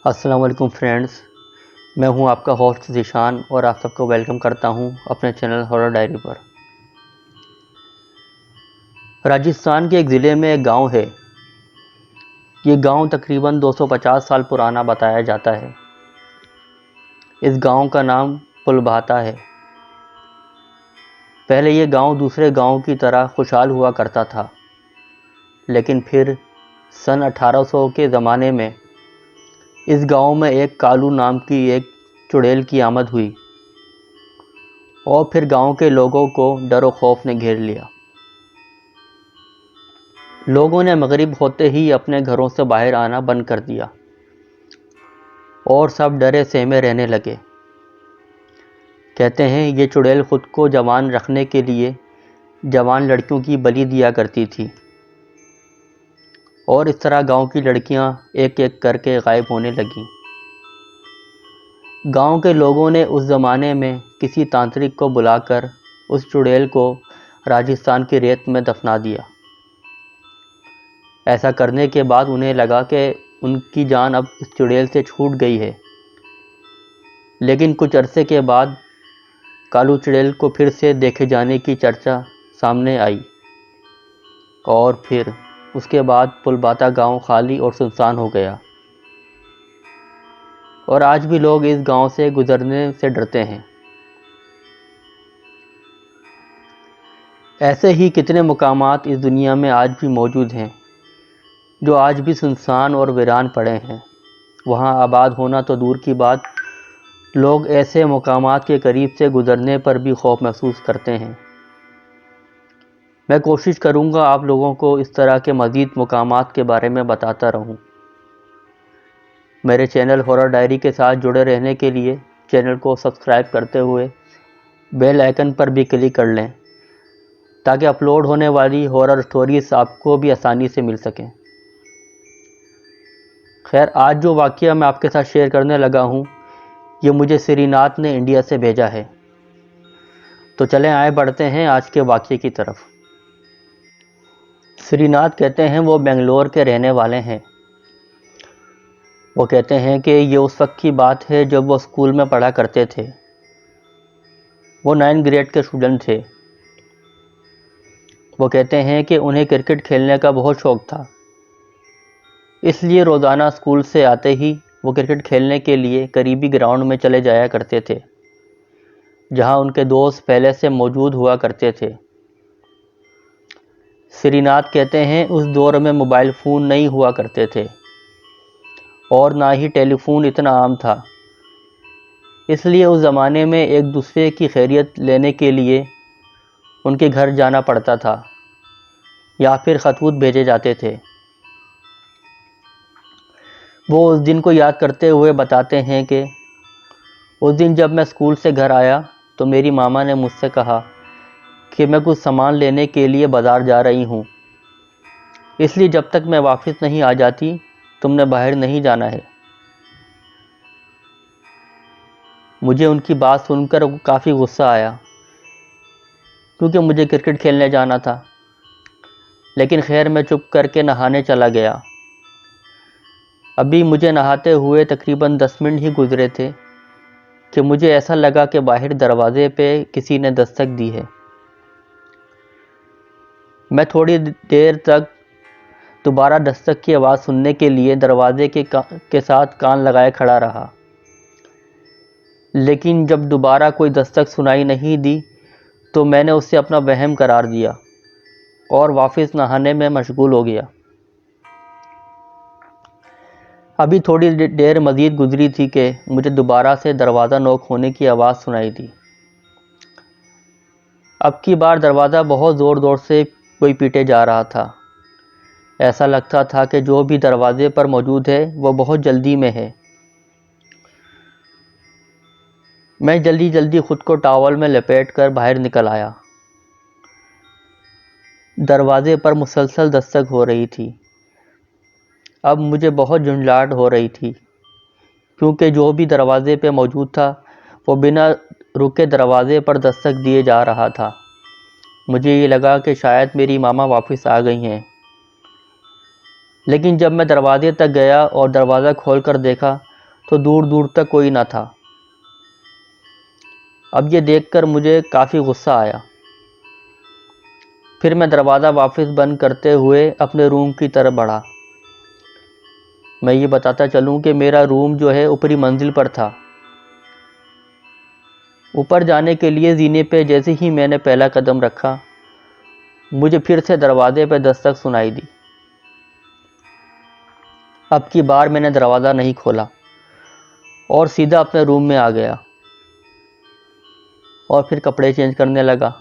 السلام علیکم فرینڈز، میں ہوں آپ کا ہوسٹ ذیشان اور آپ سب کو ویلکم کرتا ہوں اپنے چینل ہارر ڈائری پر۔ راجستھان کے ایک ضلع میں ایک گاؤں ہے۔ یہ گاؤں تقریباً 250 سال پرانا بتایا جاتا ہے۔ اس گاؤں کا نام پلبھاتا ہے۔ پہلے یہ گاؤں دوسرے گاؤں کی طرح خوشحال ہوا کرتا تھا، لیکن پھر سن 1800 کے زمانے میں اس گاؤں میں ایک کالو نام کی ایک چڑیل کی آمد ہوئی اور پھر گاؤں کے لوگوں کو ڈر و خوف نے گھیر لیا۔ لوگوں نے مغرب ہوتے ہی اپنے گھروں سے باہر آنا بند کر دیا اور سب ڈرے سہمے رہنے لگے۔ کہتے ہیں یہ چڑیل خود کو جوان رکھنے کے لیے جوان لڑکیوں کی بلی دیا کرتی تھی، اور اس طرح گاؤں کی لڑکیاں ایک ایک کر کے غائب ہونے لگیں۔ گاؤں کے لوگوں نے اس زمانے میں کسی تانترک کو بلا کر اس چڑیل کو راجستھان کی ریت میں دفنا دیا۔ ایسا کرنے کے بعد انہیں لگا کہ ان کی جان اب اس چڑیل سے چھوٹ گئی ہے، لیکن کچھ عرصے کے بعد کالو چڑیل کو پھر سے دیکھے جانے کی چرچا سامنے آئی، اور پھر اس کے بعد پلبھاتا گاؤں خالی اور سنسان ہو گیا، اور آج بھی لوگ اس گاؤں سے گزرنے سے ڈرتے ہیں۔ ایسے ہی کتنے مقامات اس دنیا میں آج بھی موجود ہیں جو آج بھی سنسان اور ویران پڑے ہیں۔ وہاں آباد ہونا تو دور کی بات، لوگ ایسے مقامات کے قریب سے گزرنے پر بھی خوف محسوس کرتے ہیں۔ میں کوشش کروں گا آپ لوگوں کو اس طرح کے مزید مقامات کے بارے میں بتاتا رہوں۔ میرے چینل ہارر ڈائری کے ساتھ جڑے رہنے کے لیے چینل کو سبسکرائب کرتے ہوئے بیل آئیکن پر بھی کلک کر لیں تاکہ اپلوڈ ہونے والی ہارر سٹوریز آپ کو بھی آسانی سے مل سکیں۔ خیر، آج جو واقعہ میں آپ کے ساتھ شیئر کرنے لگا ہوں یہ مجھے سری ناتھ نے انڈیا سے بھیجا ہے، تو چلیں آئے بڑھتے ہیں آج کے واقعے کی طرف۔ سری ناتھ کہتے ہیں وہ بنگلور کے رہنے والے ہیں۔ وہ کہتے ہیں کہ یہ اس وقت کی بات ہے جب وہ اسکول میں پڑھا کرتے تھے۔ وہ 9 گریڈ کے اسٹوڈنٹ تھے۔ وہ کہتے ہیں کہ انہیں کرکٹ کھیلنے کا بہت شوق تھا، اس لیے روزانہ اسکول سے آتے ہی وہ کرکٹ کھیلنے کے لیے قریبی گراؤنڈ میں چلے جایا کرتے تھے جہاں ان کے دوست پہلے سے موجود ہوا کرتے تھے۔ سری ناتھ کہتے ہیں اس دور میں موبائل فون نہیں ہوا کرتے تھے اور نہ ہی ٹیلی فون اتنا عام تھا، اس لیے اس زمانے میں ایک دوسرے کی خیریت لینے کے لیے ان کے گھر جانا پڑتا تھا یا پھر خطوط بھیجے جاتے تھے۔ وہ اس دن کو یاد کرتے ہوئے بتاتے ہیں کہ اس دن جب میں اسکول سے گھر آیا تو میری ماما نے مجھ سے کہا کہ میں کچھ سامان لینے کے لیے بازار جا رہی ہوں، اس لیے جب تک میں واپس نہیں آ جاتی تم نے باہر نہیں جانا ہے۔ مجھے ان کی بات سن کر کافی غصہ آیا کیونکہ مجھے کرکٹ کھیلنے جانا تھا، لیکن خیر میں چپ کر کے نہانے چلا گیا۔ ابھی مجھے نہاتے ہوئے تقریباً 10 منٹ ہی گزرے تھے کہ مجھے ایسا لگا کہ باہر دروازے پہ کسی نے دستک دی ہے۔ میں تھوڑی دیر تک دوبارہ دستک کی آواز سننے کے لیے دروازے کے ساتھ کان لگائے کھڑا رہا، لیکن جب دوبارہ کوئی دستک سنائی نہیں دی تو میں نے اسے اپنا وہم قرار دیا اور واپس نہانے میں مشغول ہو گیا۔ ابھی تھوڑی دیر مزید گزری تھی کہ مجھے دوبارہ سے دروازہ نوک ہونے کی آواز سنائی دی۔ اب کی بار دروازہ بہت زور زور سے کوئی پیٹے جا رہا تھا۔ ایسا لگتا تھا کہ جو بھی دروازے پر موجود ہے وہ بہت جلدی میں ہے۔ میں جلدی جلدی خود کو ٹاول میں لپیٹ کر باہر نکل آیا۔ دروازے پر مسلسل دستک ہو رہی تھی۔ اب مجھے بہت جھنجھلاہٹ ہو رہی تھی کیونکہ جو بھی دروازے پہ موجود تھا وہ بنا رکے دروازے پر دستک دیے جا رہا تھا۔ مجھے یہ لگا کہ شاید میری ماما واپس آ گئی ہیں، لیکن جب میں دروازے تک گیا اور دروازہ کھول کر دیکھا تو دور دور تک کوئی نہ تھا۔ اب یہ دیکھ کر مجھے کافی غصہ آیا۔ پھر میں دروازہ واپس بند کرتے ہوئے اپنے روم کی طرف بڑھا۔ میں یہ بتاتا چلوں کہ میرا روم جو ہے اوپری منزل پر تھا۔ اوپر جانے کے لیے زینے پہ جیسے ہی میں نے پہلا قدم رکھا، مجھے پھر سے دروازے پہ دستک سنائی دی۔ اب کی بار میں نے دروازہ نہیں کھولا اور سیدھا اپنے روم میں آ گیا اور پھر کپڑے چینج کرنے لگا۔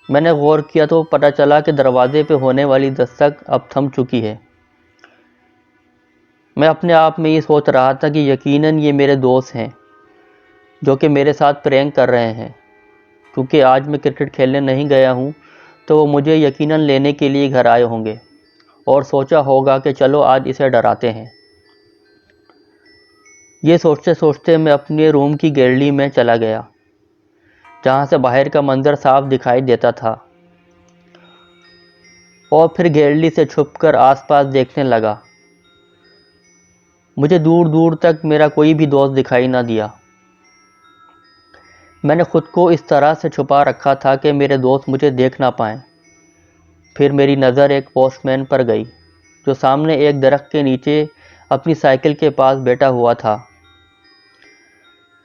میں نے غور کیا تو پتہ چلا کہ دروازے پہ ہونے والی دستک اب تھم چکی ہے۔ میں اپنے آپ میں یہ سوچ رہا تھا کہ یقیناً یہ میرے دوست ہیں جو کہ میرے ساتھ پرینک کر رہے ہیں، کیونکہ آج میں کرکٹ کھیلنے نہیں گیا ہوں تو وہ مجھے یقیناً لینے کے لیے گھر آئے ہوں گے اور سوچا ہوگا کہ چلو آج اسے ڈراتے ہیں۔ یہ سوچتے سوچتے میں اپنے روم کی گیلری میں چلا گیا جہاں سے باہر کا منظر صاف دکھائی دیتا تھا، اور پھر گیلری سے چھپ کر آس پاس دیکھنے لگا۔ مجھے دور دور تک میرا کوئی بھی دوست دکھائی نہ دیا۔ میں نے خود کو اس طرح سے چھپا رکھا تھا کہ میرے دوست مجھے دیکھ نہ پائیں۔ پھر میری نظر ایک پوسٹ مین پر گئی جو سامنے ایک درخت کے نیچے اپنی سائیکل کے پاس بیٹھا ہوا تھا۔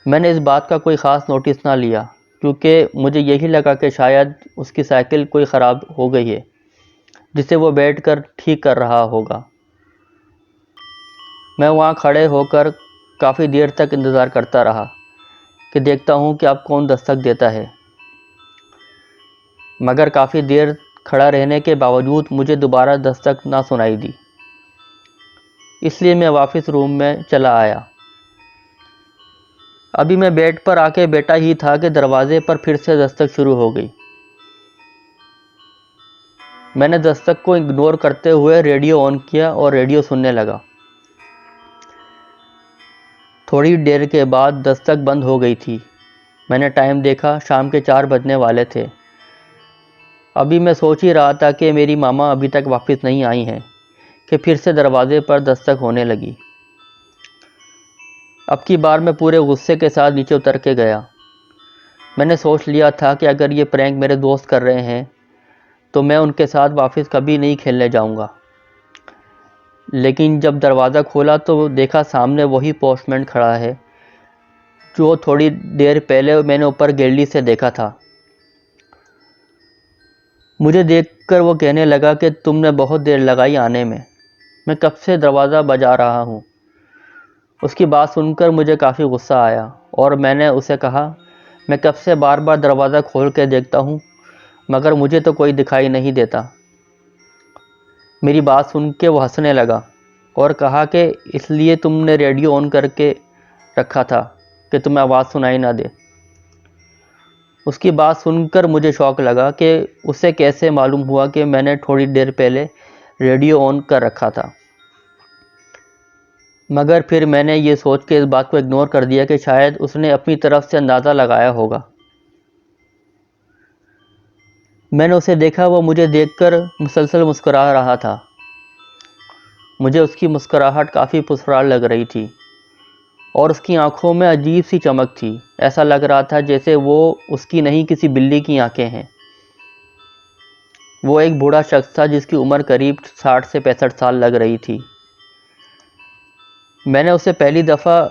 میں نے اس بات کا کوئی خاص نوٹس نہ لیا کیونکہ مجھے یہی لگا کہ شاید اس کی سائیکل کوئی خراب ہو گئی ہے جسے وہ بیٹھ کر ٹھیک کر رہا ہوگا۔ میں وہاں کھڑے ہو کر کافی دیر تک انتظار کرتا رہا کہ دیکھتا ہوں کہ اب کون دستک دیتا ہے، مگر کافی دیر کھڑا رہنے کے باوجود مجھے دوبارہ دستک نہ سنائی دی۔ اس لیے میں واپس روم میں چلا آیا۔ ابھی میں بیڈ پر آ کے بیٹھا ہی تھا کہ دروازے پر پھر سے دستک شروع ہو گئی۔ میں نے دستک کو اگنور کرتے ہوئے ریڈیو آن کیا اور ریڈیو سننے لگا۔ تھوڑی دیر کے بعد دستک بند ہو گئی تھی۔ میں نے ٹائم دیکھا، شام کے 4 بجنے والے تھے۔ ابھی میں سوچ ہی رہا تھا کہ میری ماما ابھی تک واپس نہیں آئی ہیں کہ پھر سے دروازے پر دستک ہونے لگی۔ اب کی بار میں پورے غصے کے ساتھ نیچے اتر کے گیا۔ میں نے سوچ لیا تھا کہ اگر یہ پرینک میرے دوست کر رہے ہیں تو میں ان کے ساتھ واپس کبھی نہیں کھیلنے جاؤں گا۔ لیکن جب دروازہ کھولا تو دیکھا سامنے وہی پوسٹ مین کھڑا ہے جو تھوڑی دیر پہلے میں نے اوپر گیلری سے دیکھا تھا۔ مجھے دیکھ کر وہ کہنے لگا کہ تم نے بہت دیر لگائی آنے میں، میں کب سے دروازہ بجا رہا ہوں۔ اس کی بات سن کر مجھے کافی غصہ آیا اور میں نے اسے کہا، میں کب سے بار بار دروازہ کھول کے دیکھتا ہوں مگر مجھے تو کوئی دکھائی نہیں دیتا۔ میری بات سن کے وہ ہنسنے لگا اور کہا کہ اس لیے تم نے ریڈیو آن کر کے رکھا تھا کہ تمہیں آواز سنائی نہ دے۔ اس کی بات سن کر مجھے شوق لگا کہ اسے کیسے معلوم ہوا کہ میں نے تھوڑی دیر پہلے ریڈیو آن کر رکھا تھا، مگر پھر میں نے یہ سوچ کے اس بات کو اگنور کر دیا کہ شاید اس نے اپنی طرف سے اندازہ لگایا ہوگا۔ میں نے اسے دیکھا، وہ مجھے دیکھ کر مسلسل مسکرا رہا تھا۔ مجھے اس کی مسکراہٹ کافی پرسرار لگ رہی تھی اور اس کی آنکھوں میں عجیب سی چمک تھی۔ ایسا لگ رہا تھا جیسے وہ اس کی نہیں کسی بلی کی آنکھیں ہیں۔ وہ ایک بوڑھا شخص تھا جس کی عمر قریب 60 سے 65 سال لگ رہی تھی۔ میں نے اسے پہلی دفعہ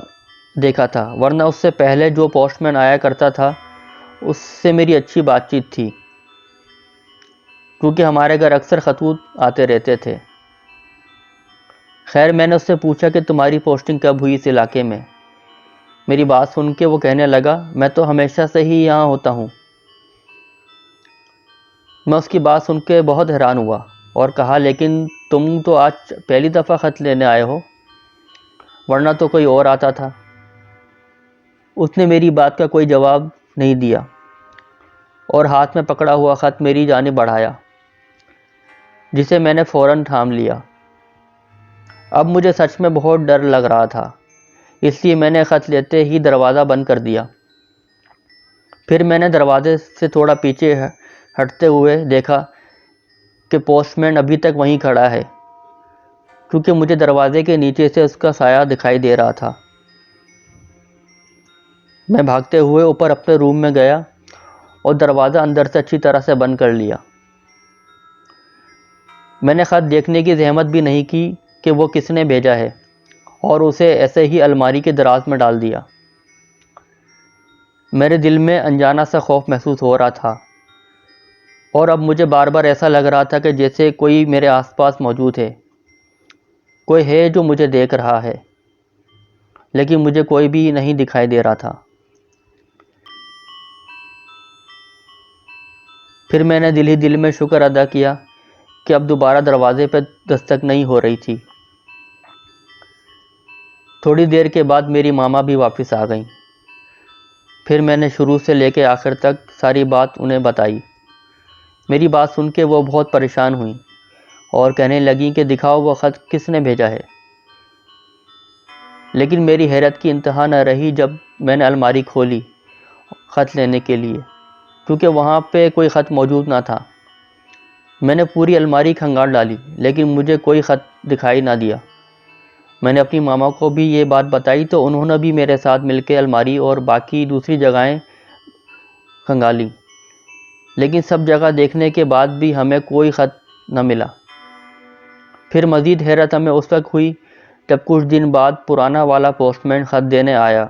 دیکھا تھا، ورنہ اس سے پہلے جو پوسٹ مین آیا کرتا تھا اس سے میری اچھی بات چیت تھی کیونکہ ہمارے گھر اکثر خطوط آتے رہتے تھے۔ خیر، میں نے اس سے پوچھا کہ تمہاری پوسٹنگ کب ہوئی اس علاقے میں؟ میری بات سن کے وہ کہنے لگا، میں تو ہمیشہ سے ہی یہاں ہوتا ہوں۔ میں اس کی بات سن کے بہت حیران ہوا اور کہا، لیکن تم تو آج پہلی دفعہ خط لینے آئے ہو، ورنہ تو کوئی اور آتا تھا۔ اس نے میری بات کا کوئی جواب نہیں دیا اور ہاتھ میں پکڑا ہوا خط میری جانب بڑھایا، جسے میں نے فوراً تھام لیا۔ اب مجھے سچ میں بہت ڈر لگ رہا تھا، اس لیے میں نے خط لیتے ہی دروازہ بند کر دیا۔ پھر میں نے دروازے سے تھوڑا پیچھے ہٹتے ہوئے دیکھا کہ پوسٹ مین ابھی تک وہیں کھڑا ہے کیونکہ مجھے دروازے کے نیچے سے اس کا سایہ دکھائی دے رہا تھا۔ میں بھاگتے ہوئے اوپر اپنے روم میں گیا اور دروازہ اندر سے اچھی طرح سے بند کر لیا۔ میں نے خط دیکھنے کی زحمت بھی نہیں کی کہ وہ کس نے بھیجا ہے، اور اسے ایسے ہی الماری کے دراز میں ڈال دیا۔ میرے دل میں انجانا سا خوف محسوس ہو رہا تھا، اور اب مجھے بار بار ایسا لگ رہا تھا کہ جیسے کوئی میرے آس پاس موجود ہے، کوئی ہے جو مجھے دیکھ رہا ہے، لیکن مجھے کوئی بھی نہیں دکھائی دے رہا تھا۔ پھر میں نے دل ہی دل میں شکر ادا کیا کہ اب دوبارہ دروازے پہ دستک نہیں ہو رہی تھی۔ تھوڑی دیر کے بعد میری ماما بھی واپس آ گئیں۔ پھر میں نے شروع سے لے کے آخر تک ساری بات انہیں بتائی۔ میری بات سن کے وہ بہت پریشان ہوئیں اور کہنے لگیں کہ دکھاؤ وہ خط کس نے بھیجا ہے۔ لیکن میری حیرت کی انتہا نہ رہی جب میں نے الماری کھولی خط لینے کے لیے، کیونکہ وہاں پہ کوئی خط موجود نہ تھا۔ میں نے پوری الماری کھنگال ڈالی، لیکن مجھے کوئی خط دکھائی نہ دیا۔ میں نے اپنی ماما کو بھی یہ بات بتائی تو انہوں نے بھی میرے ساتھ مل کے الماری اور باقی دوسری جگہیں کھنگالی، لیکن سب جگہ دیکھنے کے بعد بھی ہمیں کوئی خط نہ ملا۔ پھر مزید حیرت ہمیں اس وقت ہوئی جب کچھ دن بعد پرانا والا پوسٹ مین خط دینے آیا،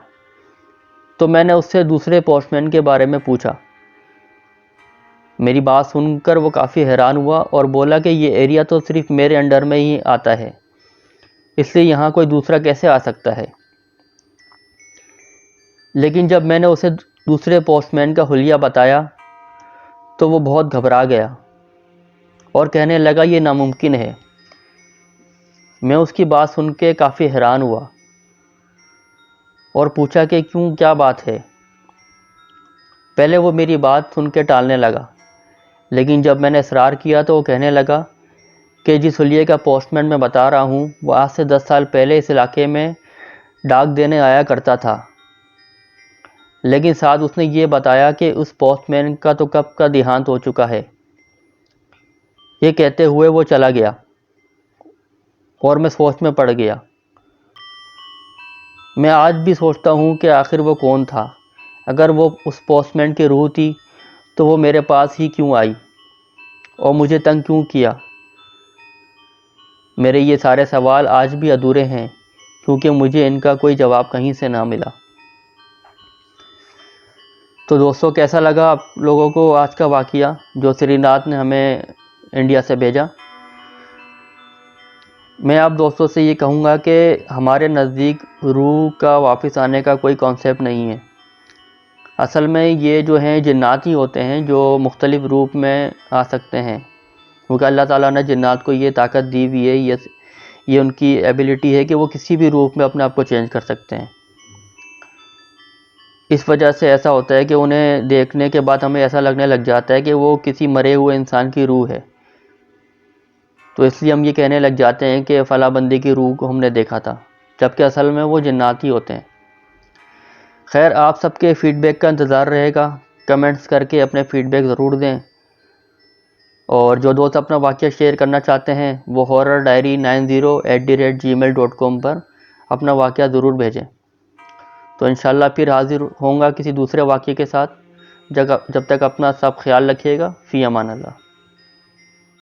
تو میں نے اس سے دوسرے پوسٹ مین کے بارے میں پوچھا۔ میری بات سن کر وہ کافی حیران ہوا اور بولا کہ یہ ایریا تو صرف میرے انڈر میں ہی آتا ہے، اس لیے یہاں کوئی دوسرا کیسے آ سکتا ہے۔ لیکن جب میں نے اسے دوسرے پوسٹ مین کا حلیہ بتایا تو وہ بہت گھبرا گیا اور کہنے لگا یہ ناممکن ہے۔ میں اس کی بات سن کے کافی حیران ہوا اور پوچھا کہ کیوں، کیا بات ہے۔ پہلے وہ میری بات سن کے ٹالنے لگا، لیکن جب میں نے اصرار کیا تو وہ کہنے لگا کہ جس حلیے کا پوسٹ مین میں بتا رہا ہوں وہ آج سے 10 سال پہلے اس علاقے میں ڈاک دینے آیا کرتا تھا، لیکن ساتھ اس نے یہ بتایا کہ اس پوسٹ مین کا تو کب کا دیہانت ہو چکا ہے۔ یہ کہتے ہوئے وہ چلا گیا اور میں سوچ میں پڑ گیا۔ میں آج بھی سوچتا ہوں کہ آخر وہ کون تھا۔ اگر وہ اس پوسٹ مین کی روح تھی تو وہ میرے پاس ہی کیوں آئی اور مجھے تنگ کیوں کیا۔ میرے یہ سارے سوال آج بھی ادھورے ہیں کیونکہ مجھے ان کا کوئی جواب کہیں سے نہ ملا۔ تو دوستو، کیسا لگا آپ لوگوں کو آج کا واقعہ جو سری ناتھ نے ہمیں انڈیا سے بھیجا؟ میں آپ دوستوں سے یہ کہوں گا کہ ہمارے نزدیک روح کا واپس آنے کا کوئی کانسیپٹ نہیں ہے۔ اصل میں یہ جو ہیں جنات ہی ہوتے ہیں جو مختلف روپ میں آ سکتے ہیں، کیونکہ اللہ تعالیٰ نے جنات کو یہ طاقت دی ہوئی ہے، یہ ان کی ایبیلٹی ہے کہ وہ کسی بھی روپ میں اپنے آپ کو چینج کر سکتے ہیں۔ اس وجہ سے ایسا ہوتا ہے کہ انہیں دیکھنے کے بعد ہمیں ایسا لگنے لگ جاتا ہے کہ وہ کسی مرے ہوئے انسان کی روح ہے، تو اس لیے ہم یہ کہنے لگ جاتے ہیں کہ فلاں بندے کی روح کو ہم نے دیکھا تھا، جبکہ اصل میں وہ جنات ہی ہوتے ہیں۔ خیر، آپ سب کے فیڈ بیک کا انتظار رہے گا، کمنٹس کر کے اپنے فیڈ بیک ضرور دیں، اور جو دوست اپنا واقعہ شیئر کرنا چاہتے ہیں وہ horrordiary90@gmail.com پر اپنا واقعہ ضرور بھیجیں۔ تو انشاءاللہ پھر حاضر ہوں گا کسی دوسرے واقعے کے ساتھ۔ جب تک اپنا سب خیال رکھیے گا۔ فی امان اللہ۔